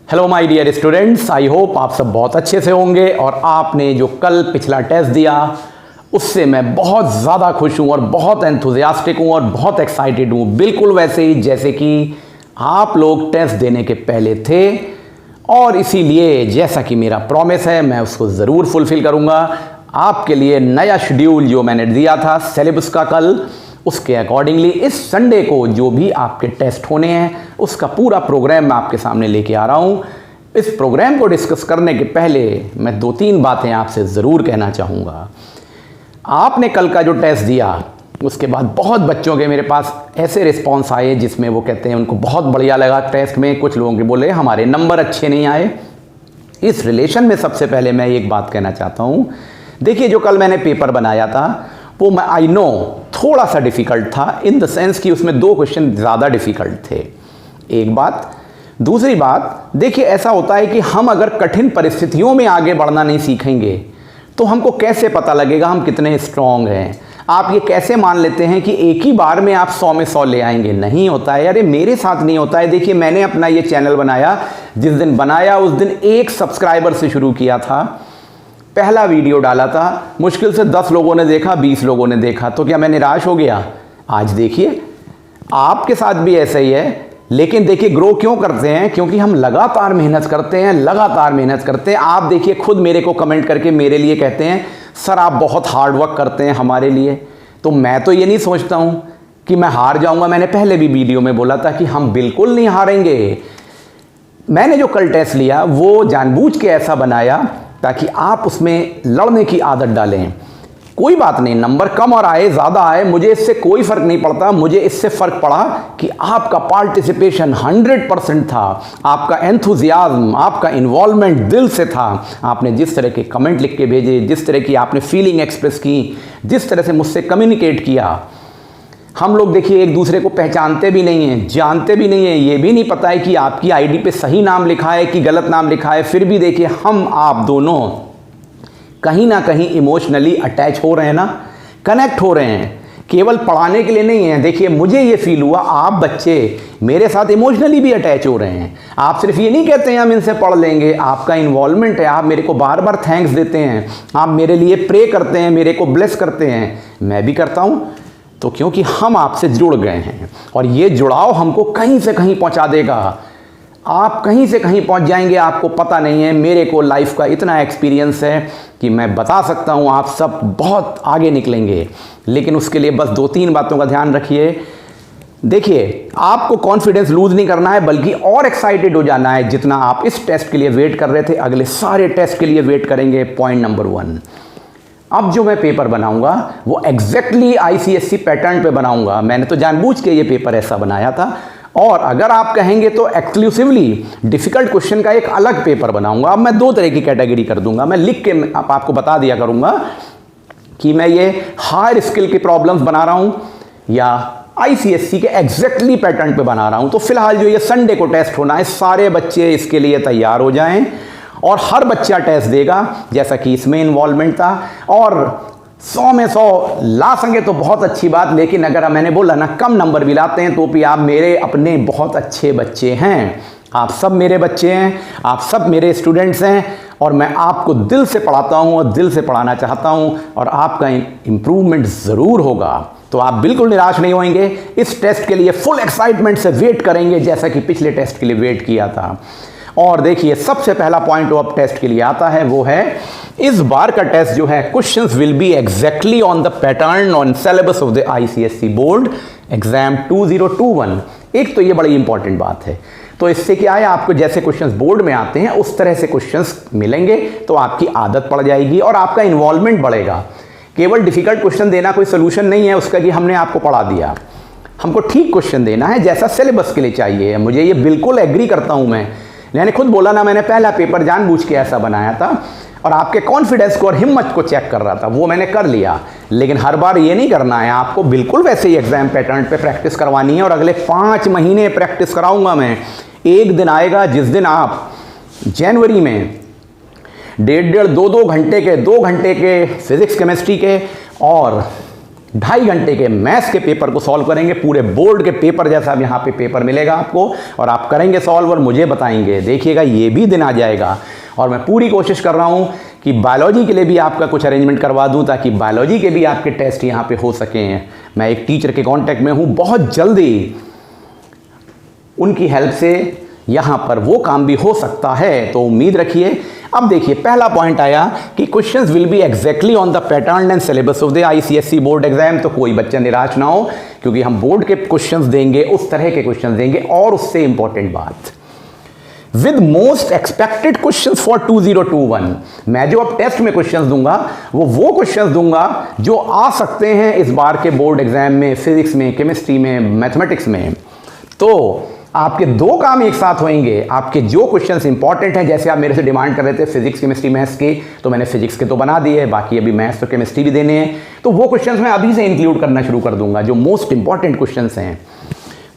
Hello my dear students, I hope आप सब बहुत अच्छे से होंगे और आपने जो कल पिछला टेस्ट दिया उससे मैं बहुत ज़्यादा खुश हूँ और बहुत एंथुजियास्टिक हूँ और बहुत एक्साइटेड हूँ, बिल्कुल वैसे ही जैसे कि आप लोग टेस्ट देने के पहले थे। और इसीलिए जैसा कि मेरा प्रॉमिस है मैं उसको ज़रूर फुलफ़िल करूँगा। आपके लिए नया शेड्यूल जो मैंने दिया था सिलेबस का कल, उसके अकॉर्डिंगली इस संडे को जो भी आपके टेस्ट होने हैं उसका पूरा प्रोग्राम मैं आपके सामने लेके आ रहा हूँ। इस प्रोग्राम को डिस्कस करने के पहले मैं 2-3 बातें आपसे ज़रूर कहना चाहूँगा। आपने कल का जो टेस्ट दिया उसके बाद बहुत बच्चों के मेरे पास ऐसे रिस्पॉन्स आए जिसमें वो कहते हैं उनको बहुत बढ़िया लगा टेस्ट में। कुछ लोगों के बोले हमारे नंबर अच्छे नहीं आए। इस रिलेशन में सबसे पहले मैं एक बात कहना चाहता हूँ। देखिए, जो कल मैंने पेपर बनाया था वो मैं आई नो थोड़ा सा डिफ़िकल्ट था, इन द सेंस कि उसमें 2 क्वेश्चन ज़्यादा डिफ़िकल्ट थे। एक बात। दूसरी बात, देखिए ऐसा होता है कि हम अगर कठिन परिस्थितियों में आगे बढ़ना नहीं सीखेंगे तो हमको कैसे पता लगेगा हम कितने स्ट्रॉन्ग हैं। आप ये कैसे मान लेते हैं कि एक ही बार में आप 100 में 100 ले आएंगे? नहीं होता है। अरे मेरे साथ नहीं होता है। देखिए, मैंने अपना ये चैनल बनाया, जिस दिन बनाया उस दिन 1 सब्सक्राइबर से शुरू किया था। पहला वीडियो डाला था, मुश्किल से 10 लोगों ने देखा, 20 लोगों ने देखा, तो क्या मैं निराश हो गया? आज देखिए आपके साथ भी ऐसा ही है। लेकिन देखिए ग्रो क्यों करते हैं? क्योंकि हम लगातार मेहनत करते हैं, लगातार मेहनत करते हैं। आप देखिए खुद मेरे को कमेंट करके मेरे लिए कहते हैं सर आप बहुत हार्ड वर्क करते हैं हमारे लिए। तो मैं तो ये नहीं सोचता हूँ कि मैं हार जाऊँगा। मैंने पहले भी वीडियो में बोला था कि हम बिल्कुल नहीं हारेंगे। मैंने जो कल टेस्ट लिया वो जानबूझ के ऐसा बनाया ताकि आप उसमें लड़ने की आदत डालें। कोई बात नहीं, नंबर कम और आए ज़्यादा आए, मुझे इससे कोई फ़र्क नहीं पड़ता। मुझे इससे फ़र्क पड़ा कि आपका पार्टिसिपेशन 100% था, आपका एंथुजियाज्म, आपका इन्वॉल्वमेंट दिल से था। आपने जिस तरह के कमेंट लिख के भेजे, जिस तरह की आपने फीलिंग एक्सप्रेस की, जिस तरह से मुझसे कम्युनिकेट किया। हम लोग देखिए एक दूसरे को पहचानते भी नहीं हैं, जानते भी नहीं हैं, ये भी नहीं पता है कि आपकी आईडी पे सही नाम लिखा है कि गलत नाम लिखा है। फिर भी देखिए हम आप दोनों कहीं ना कहीं इमोशनली अटैच हो रहे हैं ना, कनेक्ट हो रहे हैं। केवल पढ़ाने के लिए नहीं है। देखिए मुझे ये फील हुआ आप बच्चे मेरे साथ इमोशनली भी अटैच हो रहे हैं। आप सिर्फ ये नहीं कहते हैं हम इनसे पढ़ लेंगे, आपका इन्वॉल्वमेंट है। आप मेरे को बार बार थैंक्स देते हैं, आप मेरे लिए प्रे करते हैं, मेरे को ब्लेस करते हैं। मैं भी करता हूँ। तो क्योंकि हम आपसे जुड़ गए हैं और ये जुड़ाव हमको कहीं से कहीं पहुंचा देगा। आप कहीं से कहीं पहुंच जाएंगे, आपको पता नहीं है। मेरे को लाइफ का इतना एक्सपीरियंस है कि मैं बता सकता हूं आप सब बहुत आगे निकलेंगे। लेकिन उसके लिए बस 2-3 बातों का ध्यान रखिए। देखिए आपको कॉन्फिडेंस लूज नहीं करना है, बल्कि और एक्साइटेड हो जाना है। जितना आप इस टेस्ट के लिए वेट कर रहे थे, अगले सारे टेस्ट के लिए वेट करेंगे। पॉइंट नंबर 1, अब जो मैं पेपर बनाऊंगा वो एग्जैक्टली आईसीएसई पैटर्न पे बनाऊंगा। मैंने तो जानबूझ के ये पेपर ऐसा बनाया था। और अगर आप कहेंगे तो एक्सक्लूसिवली डिफिकल्ट क्वेश्चन का एक अलग पेपर बनाऊंगा। अब मैं 2 तरह की कैटेगरी कर दूंगा। मैं लिख के आपको बता दिया करूंगा कि मैं ये हायर स्किल की प्रॉब्लम्स बना रहा हूं या आईसीएसई के एग्जैक्टली पैटर्न पे बना रहा हूं। तो फिलहाल जो ये संडे को टेस्ट होना है, सारे बच्चे इसके लिए तैयार हो जाएं और हर बच्चा टेस्ट देगा जैसा कि इसमें इन्वॉल्वमेंट था। और 100 में 100 ला सकें तो बहुत अच्छी बात। लेकिन अगर मैंने बोला ना कम नंबर भी लाते हैं तो भी आप मेरे अपने बहुत अच्छे बच्चे हैं। आप सब मेरे बच्चे हैं, आप सब मेरे स्टूडेंट्स हैं और मैं आपको दिल से पढ़ाता हूं और दिल से पढ़ाना चाहता हूं और आपका इम्प्रूवमेंट ज़रूर होगा। तो आप बिल्कुल निराश नहीं होंगे। इस टेस्ट के लिए फुल एक्साइटमेंट से वेट करेंगे जैसा कि पिछले टेस्ट के लिए वेट किया था। और देखिए सबसे पहला पॉइंट ऑफ टेस्ट के लिए आता है वो है इस बार का टेस्ट जो है questions will be exactly on the pattern on syllabus of the ICSE board exam 2021। एक तो ये बड़ी इंपॉर्टेंट बात है। तो इससे क्या है, आपको जैसे क्वेश्चंस बोर्ड में आते हैं उस तरह से क्वेश्चंस मिलेंगे तो आपकी आदत पड़ जाएगी और आपका इन्वॉल्वमेंट बढ़ेगा। केवल डिफिकल्ट क्वेश्चन देना कोई सोल्यूशन नहीं है उसका कि हमने आपको पढ़ा दिया। हमको ठीक क्वेश्चन देना है जैसा सिलेबस के लिए चाहिए। मुझे ये बिल्कुल एग्री करता हूं। मैंने खुद बोला ना, मैंने पहला पेपर जानबूझ के ऐसा बनाया था और आपके कॉन्फिडेंस को और हिम्मत को चेक कर रहा था। वो मैंने कर लिया। लेकिन हर बार ये नहीं करना है। आपको बिल्कुल वैसे ही एग्जाम पैटर्न पे प्रैक्टिस करवानी है और अगले 5 महीने प्रैक्टिस कराऊंगा मैं। एक दिन आएगा जिस दिन आप जनवरी में 1.5-2 घंटे के 2 घंटे के फिजिक्स केमिस्ट्री के और 2.5 घंटे के मैथ्स के पेपर को सॉल्व करेंगे, पूरे बोर्ड के पेपर जैसा अब यहाँ पे पेपर मिलेगा आपको, और आप करेंगे सॉल्व और मुझे बताएंगे। देखिएगा ये भी दिन आ जाएगा। और मैं पूरी कोशिश कर रहा हूँ कि बायोलॉजी के लिए भी आपका कुछ अरेंजमेंट करवा दूँ, ताकि बायोलॉजी के भी आपके टेस्ट यहाँ पे हो सकें। मैं एक टीचर के कांटेक्ट में हूँ, बहुत जल्दी उनकी हेल्प से यहाँ पर वो काम भी हो सकता है, तो उम्मीद रखिए। अब देखिए पहला पॉइंट आया कि questions will be exactly on the pattern and syllabus of the ICSE board exam. तो कोई बच्चा निराश ना हो, क्योंकि हम बोर्ड के क्वेश्चंस देंगे, उस तरह के क्वेश्चंस देंगे। और उससे इंपॉर्टेंट बात, with most expected questions for 2021। मैं जो अब टेस्ट में क्वेश्चंस दूंगा वो क्वेश्चंस दूंगा जो आ सकते हैं इस बार के बोर्ड एग्जाम में, फिजिक्स में, केमिस्ट्री में, मैथमेटिक्स में। तो आपके 2 काम एक साथ होंगे। आपके जो क्वेश्चंस इंपॉर्टेंट हैं, जैसे आप मेरे से डिमांड कर रहे थे फिजिक्स, केमिस्ट्री, मैथ्स के, तो मैंने फिजिक्स के तो बना दिए, बाकी अभी मैथ्स और केमिस्ट्री भी देने हैं। तो वो क्वेश्चंस मैं अभी से इंक्लूड करना शुरू कर दूंगा, जो मोस्ट इंपॉर्टेंट क्वेश्चंस हैं।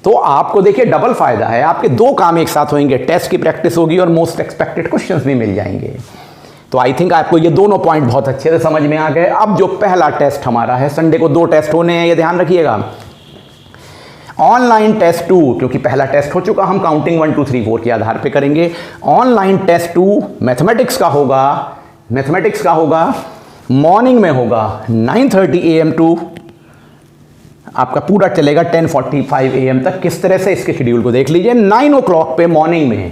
तो आपको देखिए डबल फायदा है, आपके 2 काम एक साथ होंगे, टेस्ट की प्रैक्टिस होगी और मोस्ट एक्सपेक्टेड क्वेश्चंस भी मिल जाएंगे। तो आई थिंक आपको ये दोनों पॉइंट बहुत अच्छे से समझ में आ गए। अब जो पहला टेस्ट हमारा है, संडे को 2 टेस्ट होने हैं, ये ध्यान रखिएगा। ऑनलाइन टेस्ट 2, क्योंकि पहला टेस्ट हो चुका, हम काउंटिंग 1 2 3 4 के आधार पे करेंगे। ऑनलाइन टेस्ट 2 मैथमेटिक्स का होगा, मॉर्निंग में होगा 9:30 AM टू आपका पूरा चलेगा 10:45 AM तक। किस तरह से, इसके शेड्यूल को देख लीजिए। 9 o'clock पे मॉर्निंग में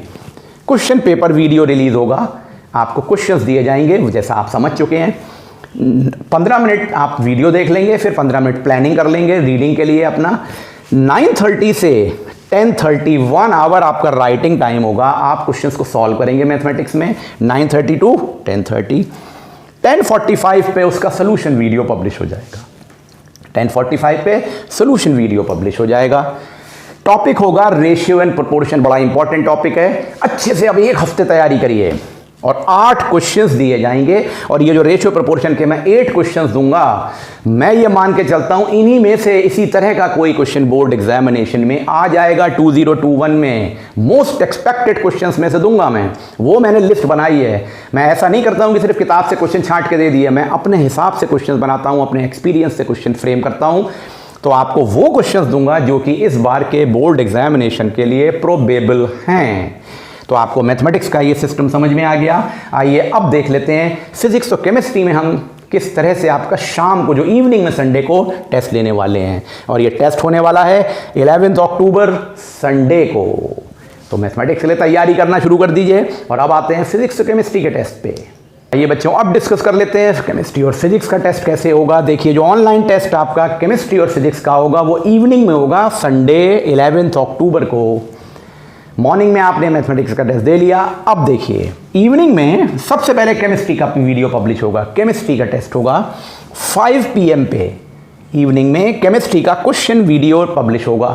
क्वेश्चन पेपर वीडियो रिलीज होगा, आपको क्वेश्चंस दिए जाएंगे जैसा आप समझ चुके हैं। 15 मिनट आप वीडियो देख लेंगे, फिर 15 मिनट प्लानिंग कर लेंगे रीडिंग के लिए अपना। 9:30 से 10:30 1 आवर आपका राइटिंग टाइम होगा, आप क्वेश्चंस को सॉल्व करेंगे मैथमेटिक्स में 9:30 टू 10:30। 10:45 पे उसका सोल्यूशन वीडियो पब्लिश हो जाएगा। 10:45 पे सोल्यूशन वीडियो पब्लिश हो जाएगा। टॉपिक होगा रेशियो एंड प्रोपोर्शन, बड़ा इंपॉर्टेंट टॉपिक है। अच्छे से अब 1 हफ्ते तैयारी करिए और 8 क्वेश्चंस दिए जाएंगे। और ये जो रेशियो प्रोपोर्शन के मैं 8 क्वेश्चंस दूंगा, मैं ये मान के चलता हूं इन्हीं में से इसी तरह का कोई क्वेश्चन बोर्ड एग्जामिनेशन में आ जाएगा 2021 में। मोस्ट एक्सपेक्टेड क्वेश्चंस में से दूंगा मैं, वो मैंने लिस्ट बनाई है। मैं ऐसा नहीं करता हूं कि सिर्फ किताब से क्वेश्चन छांट के दे दिए, मैं अपने हिसाब से क्वेश्चन बनाता हूं, अपने एक्सपीरियंस से क्वेश्चन फ्रेम करता हूं। तो आपको वो क्वेश्चंस दूंगा जो कि इस बार के बोर्ड एग्जामिनेशन के लिए प्रोबेबल हैं। तो आपको मैथमेटिक्स का ये सिस्टम समझ में आ गया। आइए अब देख लेते हैं फिजिक्स और केमिस्ट्री में हम किस तरह से आपका शाम को, जो इवनिंग में संडे को टेस्ट लेने वाले हैं। और ये टेस्ट होने वाला है 11 अक्टूबर संडे को। तो मैथमेटिक्स के लिए तैयारी करना शुरू कर दीजिए। और अब आते हैं फिजिक्स और केमिस्ट्री के टेस्ट पे। आइए बच्चों अब डिस्कस कर लेते हैं केमिस्ट्री और फिजिक्स का टेस्ट कैसे होगा। देखिए जो ऑनलाइन टेस्ट आपका केमिस्ट्री और फिजिक्स का होगा वो इवनिंग में होगा संडे 11 अक्टूबर को। मॉर्निंग में आपने मैथमेटिक्स का टेस्ट दे लिया। अब देखिए इवनिंग में सबसे पहले केमिस्ट्री का वीडियो पब्लिश होगा। केमिस्ट्री का टेस्ट होगा 5 PM पे। इवनिंग में केमिस्ट्री का क्वेश्चन वीडियो पब्लिश होगा।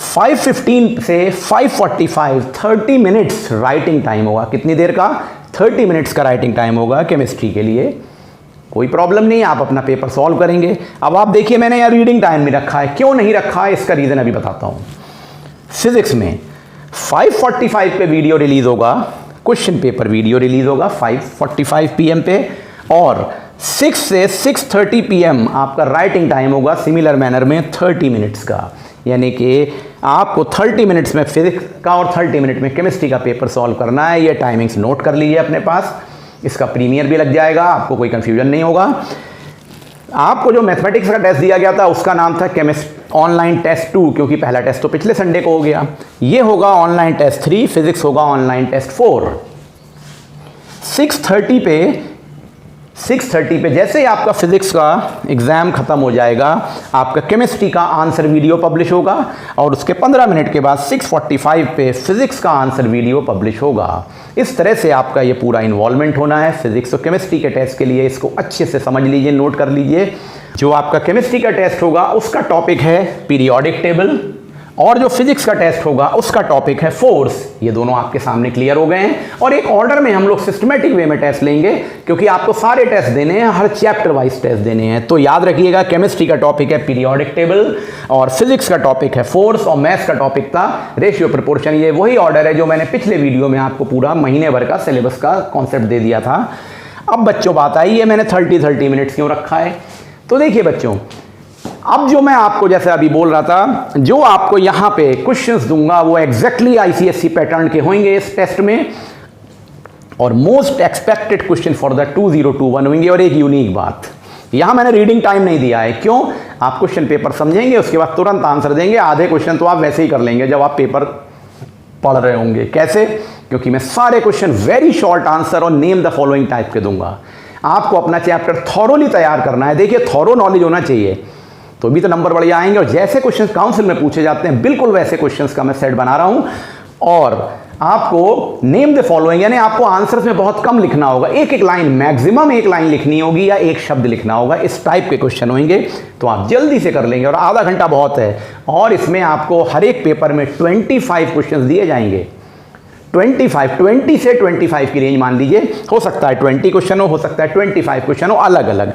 5:15 से 5:45 30 मिनट्स राइटिंग टाइम होगा। कितनी देर का? 30 मिनट्स का राइटिंग टाइम होगा केमिस्ट्री के लिए। कोई प्रॉब्लम नहीं, आप अपना पेपर सॉल्व करेंगे। अब आप देखिए मैंने यहाँ रीडिंग टाइम नहीं रखा है। क्यों नहीं रखा है इसका रीज़न अभी बताता हूँ। फिजिक्स में 5:45 पे वीडियो रिलीज होगा, क्वेश्चन पेपर वीडियो रिलीज होगा 5:45 PM पे। और 6 से 6:30 PM आपका राइटिंग टाइम होगा सिमिलर मैनर में 30 मिनट्स का। यानी कि आपको 30 मिनट्स में फिजिक्स का और 30 मिनट में केमिस्ट्री का पेपर सॉल्व करना है। ये टाइमिंग्स नोट कर लीजिए अपने पास, इसका प्रीमियर भी लग जाएगा, आपको कोई कंफ्यूजन नहीं होगा। आपको जो मैथमेटिक्स का टेस्ट दिया गया था उसका नाम था ऑनलाइन टेस्ट 2, क्योंकि पहला टेस्ट तो पिछले संडे को हो गया। ये होगा ऑनलाइन टेस्ट 3, फिजिक्स होगा ऑनलाइन टेस्ट 4। 6:30 पे जैसे ही आपका फिजिक्स का एग्जाम खत्म हो जाएगा, आपका केमिस्ट्री का आंसर वीडियो पब्लिश होगा। और उसके 15 मिनट के बाद 6:45 पे फिजिक्स का आंसर वीडियो पब्लिश होगा। इस तरह से आपका ये पूरा इन्वॉल्वमेंट होना है फिजिक्स और केमिस्ट्री के टेस्ट के लिए। इसको अच्छे से समझ लीजिए, नोट कर लीजिए। जो आपका केमिस्ट्री का टेस्ट होगा उसका टॉपिक है पीरियोडिक टेबल, और जो फिजिक्स का टेस्ट होगा उसका टॉपिक है फोर्स। ये दोनों आपके सामने क्लियर हो गए हैं। और एक ऑर्डर में हम लोग सिस्टमेटिक वे में टेस्ट लेंगे, क्योंकि आपको सारे टेस्ट देने हैं, हर चैप्टर वाइज टेस्ट देने हैं। तो याद रखिएगा केमिस्ट्री का टॉपिक है पीरियोडिक टेबल, और फिजिक्स का टॉपिक है फोर्स, और मैथ्स का टॉपिक था रेशियो प्रोपोर्शन। ये वही ऑर्डर है जो मैंने पिछले वीडियो में आपको पूरा महीने भर का सिलेबस का कॉन्सेप्ट दे दिया था। अब बच्चों बात आई है मैंने 30 मिनट्स क्यों रखा है। तो देखिए बच्चों, अब जो मैं आपको जैसे अभी बोल रहा था, जो आपको यहां पे क्वेश्चंस दूंगा वो एग्जैक्टली आईसीएसई पैटर्न के होंगे इस टेस्ट में, और most expected question for the 2021 होंगे। और एक यूनिक बात, यहां मैंने रीडिंग टाइम नहीं दिया है। क्यों? आप क्वेश्चन पेपर समझेंगे, उसके बाद तुरंत आंसर देंगे। आधे क्वेश्चन तो आप वैसे ही कर लेंगे जब आप पेपर पढ़ रहे होंगे। कैसे? क्योंकि मैं सारे क्वेश्चन वेरी शॉर्ट आंसर और नेम द फॉलोइंग टाइप के दूंगा। आपको अपना चैप्टर थॉरोली तैयार करना है। देखिए, थॉरो नॉलेज होना चाहिए, तो भी तो नंबर बढ़िया आएंगे। और जैसे क्वेश्चन काउंसिल में पूछे जाते हैं, बिल्कुल वैसे क्वेश्चंस का मैं सेट बना रहा हूं। और आपको नेम द फॉलोइंग, यानी आपको आंसर्स में बहुत कम लिखना होगा, एक एक लाइन, मैक्सिमम एक लाइन लिखनी होगी या एक शब्द लिखना होगा। इस टाइप के क्वेश्चन होंगे, तो आप जल्दी से कर लेंगे। और आधा घंटा बहुत है, और इसमें आपको हर एक पेपर में 25 क्वेश्चन दिए जाएंगे। 20 से 25 की रेंज मान लीजिए। हो सकता है 20 क्वेश्चन हो सकता है 25 क्वेश्चन हो, अलग अलग।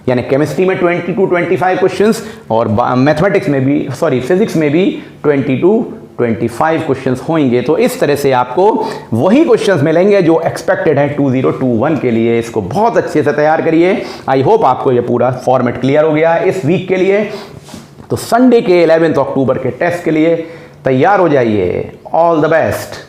यानी केमिस्ट्री में 20 to 25 क्वेश्चंस, और मैथमेटिक्स में भी, फिजिक्स में भी 20 to 25 क्वेश्चंस होंगे। तो इस तरह से आपको वही क्वेश्चंस मिलेंगे जो एक्सपेक्टेड है 2021 के लिए। इसको बहुत अच्छे से तैयार करिए। आई होप आपको ये पूरा फॉर्मेट क्लियर हो गया इस वीक के लिए। तो संडे के 11 अक्टूबर के टेस्ट के लिए तैयार हो जाइए। All the best.